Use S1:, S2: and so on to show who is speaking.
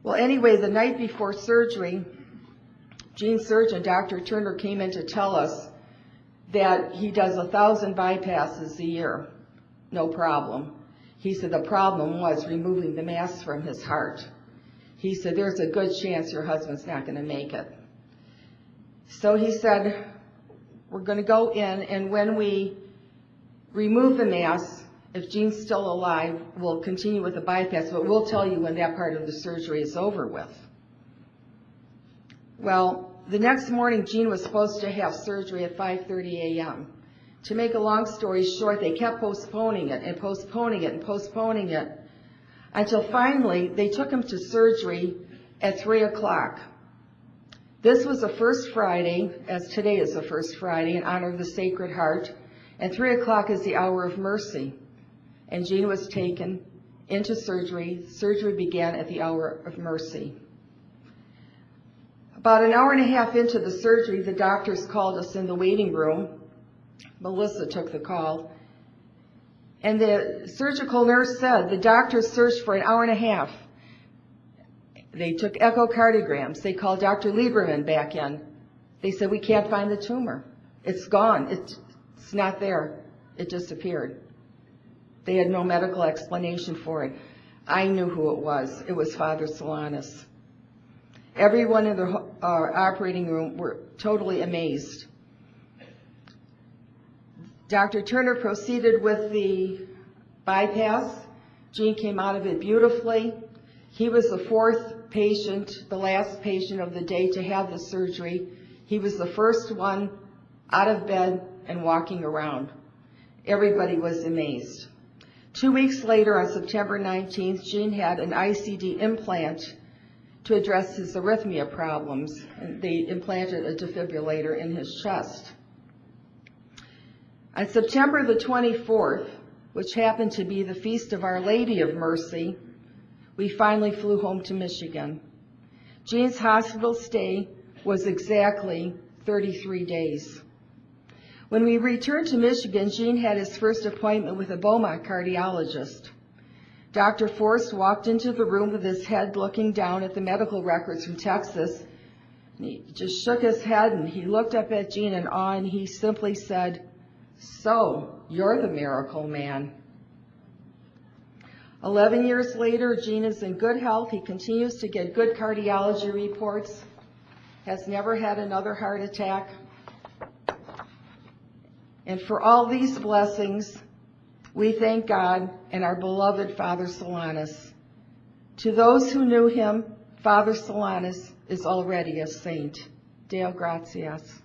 S1: Well, anyway, the night before surgery, Gene's surgeon, Dr. Turner, came in to tell us that he does 1,000 bypasses a year, no problem. He said the problem was removing the mass from his heart. He said, there's a good chance your husband's not going to make it. So he said, we're going to go in, and when we remove the mass, if Gene's still alive, we'll continue with the bypass, but we'll tell you when that part of the surgery is over with. Well, the next morning, Gene was supposed to have surgery at 5:30 a.m. To make a long story short, they kept postponing it and postponing it and postponing it until finally they took him to surgery at 3 o'clock. This was the first Friday, as today is the first Friday, in honor of the Sacred Heart, and 3 o'clock is the hour of mercy. And Gene was taken into surgery. Surgery began at the hour of mercy. About an hour and a half into the surgery, the doctors called us in the waiting room. Melissa took the call. And the surgical nurse said the doctors searched for an hour and a half. They took echocardiograms. They called Dr. Lieberman back in. They said, we can't find the tumor. It's gone. It's not there. It disappeared. They had no medical explanation for it. I knew who it was. It was Father Solanus. Everyone in the operating room were totally amazed. Dr. Turner proceeded with the bypass. Gene came out of it beautifully. He was the fourth patient, the last patient of the day to have the surgery. He was the first one out of bed and walking around. Everybody was amazed. 2 weeks later, on September 19th, Gene had an ICD implant to address his arrhythmia problems, and they implanted a defibrillator in his chest. On September the 24th, which happened to be the Feast of Our Lady of Mercy, we finally flew home to Michigan. Gene's hospital stay was exactly 33 days. When we returned to Michigan, Gene had his first appointment with a Beaumont cardiologist. Dr. Forrest walked into the room with his head looking down at the medical records from Texas. And he just shook his head and he looked up at Gene in awe and he simply said, "So, you're the miracle man." 11 years later, Gene is in good health. He continues to get good cardiology reports, has never had another heart attack. And for all these blessings, we thank God and our beloved Father Solanus. To those who knew him, Father Solanus is already a saint. Deo gratias.